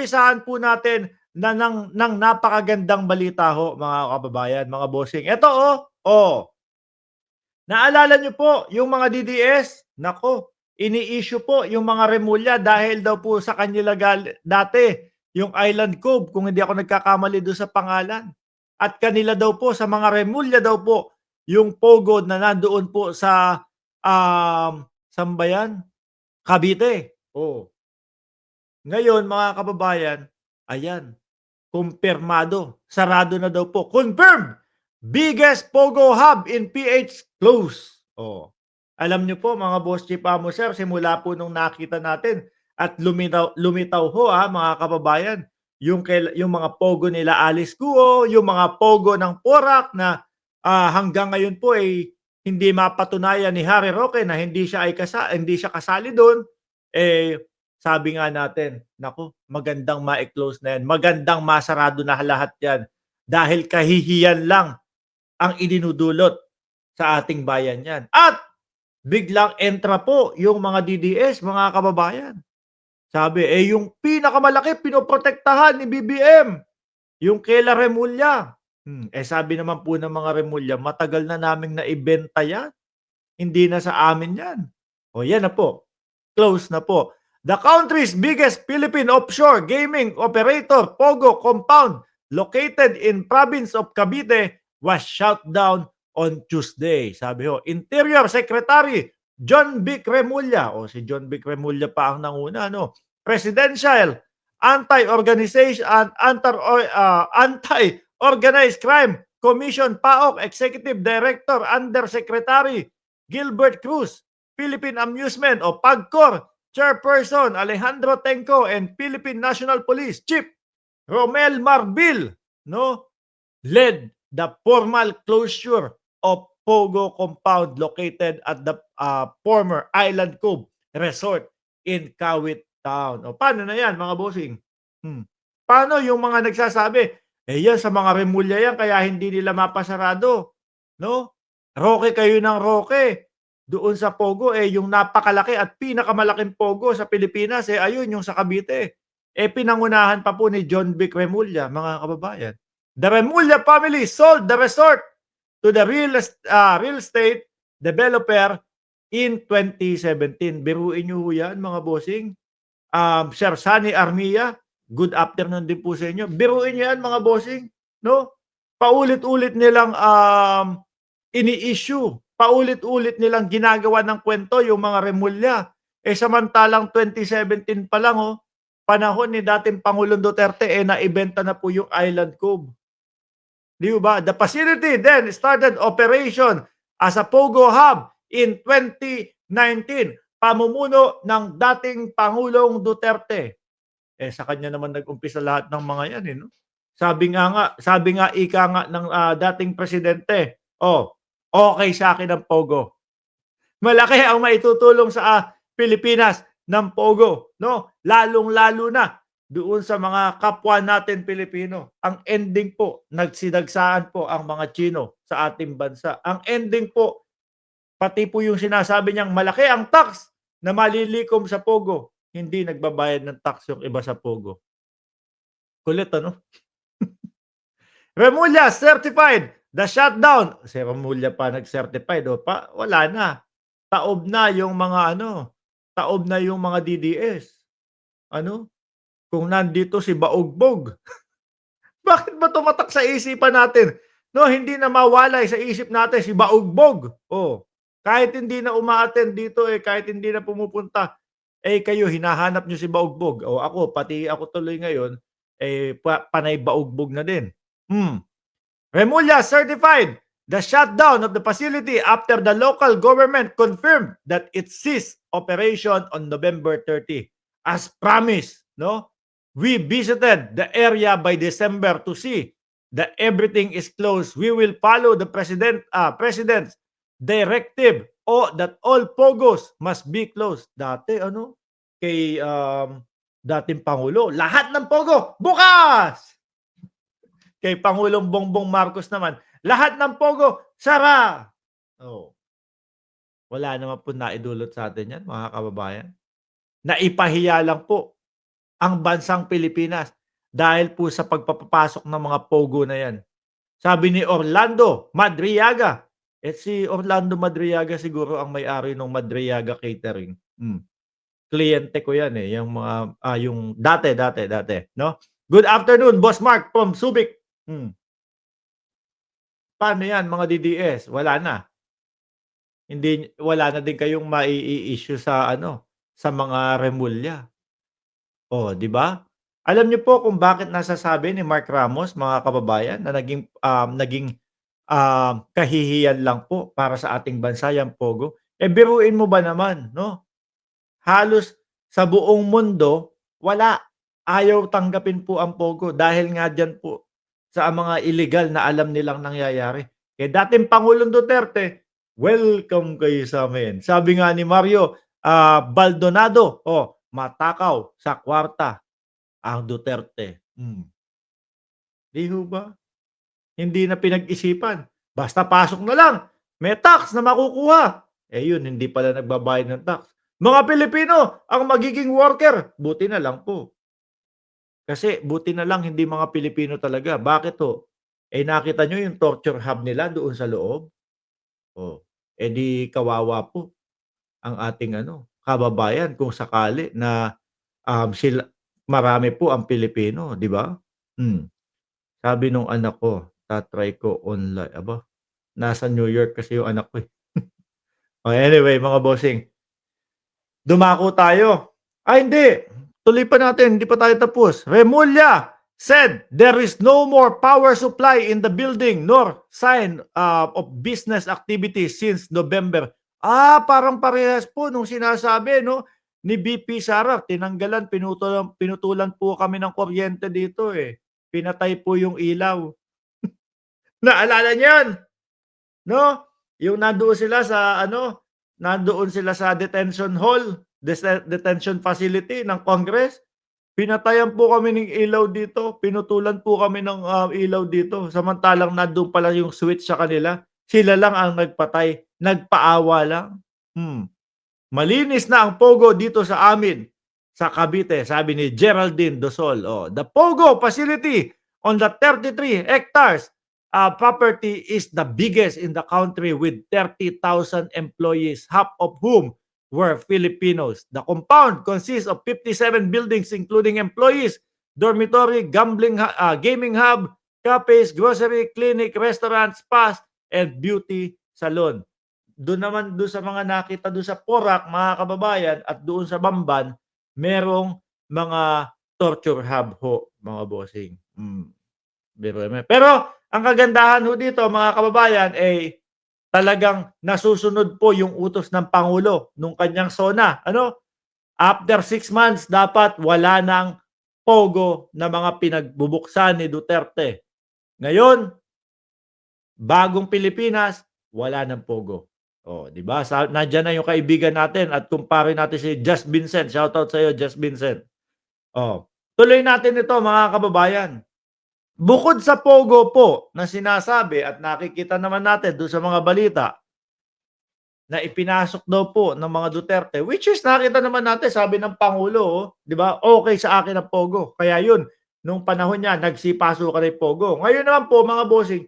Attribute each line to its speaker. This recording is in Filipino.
Speaker 1: umpisahan po natin na ng napakagandang balita ho mga kababayan, mga bossing. Ito naalala niyo po yung mga DDS? Nako, ini-issue po yung mga remulya dahil daw po sa kanila dati yung Island Cove kung hindi ako nagkakamali do'n sa pangalan. At kanila daw po sa mga remulya daw po yung pogo na nandoon po sa, saan ba 'yan? Cavite. Oh, ngayon mga kababayan, ayan, kumpirmado, sarado na daw po. Confirmed! Biggest Pogo Hub in PH close. Oh. Alam niyo po mga Boss Chief Amo Sir, simula po nung nakita natin at lumitaw ho mga kababayan, yung mga pogo nila Alice Guo, yung mga pogo ng Porac na hanggang ngayon po ay hindi mapatunayan ni Harry Roque na hindi siya kasali doon. Eh, sabi nga natin, naku, magandang ma-close na yan. Magandang masarado na lahat yan. Dahil kahihiyan lang ang idinudulot sa ating bayan yan. At biglang entra po yung mga DDS, mga kababayan. Sabi, yung pinakamalaki pinoprotektahan ni BBM, yung Kela Remulla. Sabi naman po ng mga Remulla, matagal na naming naibenta yan. Hindi na sa amin yan. O yan na po. Close na po. The country's biggest Philippine offshore gaming operator, Pogo Compound, located in province of Cavite, was shut down on Tuesday. Sabi ho, Interior Secretary John Vic Remulla, o si John Vic Remulla pa ang nanguna, no? Presidential Anti-Organization and Anti-Organized Crime Commission PAOK Executive Director Undersecretary Gilbert Cruz, Philippine Amusement o PAGCOR Chairperson Alejandro Tenco, and Philippine National Police Chief Romel Marbil, no, led the formal closure of Pogo Compound located at the former Island Cove Resort in Kawit Town. O paano na yan mga bossing? Paano yung mga nagsasabi, yan sa mga remulya yan kaya hindi nila mapasarado, no? Roque kayo ng Roque. Doon sa Pogo, yung napakalaki at pinakamalaking Pogo sa Pilipinas, ayun, yung sa Cavite. Pinangunahan pa po ni John Vic Remulla, mga kababayan. The Remulla family sold the resort to the real estate developer in 2017. Biruin nyo yan, mga bossing. Sir Sunny Armia, good afternoon din po sa inyo. Biruin nyo yan, mga bossing. No? Paulit-ulit nilang ini-issue. Paulit-ulit nilang ginagawa ng kwento yung mga remulya. Samantalang 2017 pa lang, panahon ni dating Pangulong Duterte, naibenta na po yung Island Cove. Di ba? The facility then started operation as a Pogo Hub in 2019. Pamumuno ng dating Pangulong Duterte. Sa kanya naman nag-umpisa lahat ng mga yan, no? Sabi nga ika nga ng dating presidente, okay sa akin ang Pogo. Malaki ang maitutulong sa Pilipinas ng Pogo, no? Lalong-lalo na doon sa mga kapwa natin Pilipino. Ang ending po, nagsidagsaan po ang mga Chino sa ating bansa. Ang ending po, pati po yung sinasabi niyang malaki ang tax na malilikom sa Pogo, hindi nagbabayad ng tax yung iba sa Pogo. Kulit, ano? Remulla certified the shutdown. Si Remulla pa nag-certified, wala na. Taob na yung mga taob na yung mga DDS. Kung nandito si Baogbog, bakit ba tumatak sa isipan natin? No, hindi na mawalay sa isip natin si Baogbog. Kahit hindi na uma-attend dito, kahit hindi na pumupunta, kayo hinahanap nyo si Baogbog. Ako, pati ako tuloy ngayon, panay Baogbog na din. Remulla certified the shutdown of the facility after the local government confirmed that it ceased operation on November 30. As promised, no? We visited the area by December to see that everything is closed. We will follow the president's directive that all pogos must be closed. Dati kay dating Pangulo, lahat ng pogo bukas. Kay Pangulong Bongbong Marcos naman, lahat ng pogo sara. Wala naman po naidulot sa atin yan, mga kababayan. Naipahiya lang po ang bansang Pilipinas dahil po sa pagpapapasok ng mga pogo na 'yan. Sabi ni Orlando Madriaga, si Orlando Madriaga siguro ang may-ari nung Madriaga Catering, kliyente ko 'yan, yung mga, yung dati, 'no. Good afternoon, Boss Mark from Subic. Paano 'yan mga DDS? Wala na, wala na din kayong mai-i-issue sa ano, sa mga remulya. Oh, 'di ba? Alam niyo po kung bakit nasasabi ni Mark Ramos, mga kababayan, na naging kahihiyan lang po para sa ating bansa yang pogo. Biruin mo ba naman 'no, halos sa buong mundo wala, ayaw tanggapin po ang pogo dahil nga diyan po sa mga illegal na alam nilang nangyayari. Kay dating Pangulong Duterte, "Welcome kayo sa'min." Sabi nga ni Mario, Baldonado, "Matakaw sa kwarta ang Duterte." 'Di ho ba? Hindi na pinag-isipan, basta pasok na lang, may tax na makukuha. Yun hindi pala nagbabayad ng tax. Mga Pilipino ang magiging worker, buti na lang po. Kasi buti na lang hindi mga Pilipino talaga. Bakit ho? Nakita niyo yung torture hub nila doon sa loob? Oh, 'di kawawa po ang ating ano, kababayan kung sakali na, sila marami po ang Pilipino, 'di ba? Hmm. Sabi nung anak ko, ta-try ko online aba, nasa New York kasi yung anak ko, eh. Oh, anyway mga bossing, dumako tayo. Hindi, tuloy pa natin, hindi pa tayo tapos. Remulla said there is no more power supply in the building nor sign, of business activity since November. Parang parehas po nung sinasabi 'no, ni VP Sara, tinanggalan, pinutulan po kami ng kuryente dito, eh. Pinatay po yung ilaw. Naalala niyo 'yun? 'No, yung nandoon sila sa ano, nandoon sila sa detention hall, detention facility ng Congress. Pinatayan po kami ng ilaw dito, pinutulan po kami ng, ilaw dito, samantalang nando'n pala yung switch sa kanila. Sila lang ang nagpatay, nagpaawa lang. Hmm. Malinis na ang pogo dito sa amin, sa Cavite, sabi ni Geraldine Dosol. The pogo facility on the 33 hectares property is the biggest in the country with 30,000 employees, half of whom were Filipinos. The compound consists of 57 buildings including employees, dormitory, gaming hub, cafes, grocery, clinic, restaurants, spas, and beauty salon. Doon sa mga nakita doon sa Porac, mga kababayan, at doon sa Bamban, merong mga torture hub ho, mga bossing. Biruin mo. Pero ang kagandahan ho dito, mga kababayan, talagang nasusunod po yung utos ng Pangulo nung kanyang SONA. Ano? After 6 months, dapat wala ng pogo na mga pinagbubuksan ni Duterte. Ngayon, bagong Pilipinas, wala ng pogo. 'Di ba? Nandiyan na yung kaibigan natin at kumpare natin si Just Vincent. Shoutout sa iyo, Just Vincent. Tuloy natin ito, mga kababayan. Bukod sa pogo po na sinasabi at nakikita naman natin doon sa mga balita na ipinasok daw po ng mga Duterte, which is nakita naman natin, sabi ng Pangulo, 'di ba? Okay sa akin ang pogo. Kaya yun, nung panahon niya, nagsipasukan ng pogo. Ngayon naman po, mga bossing,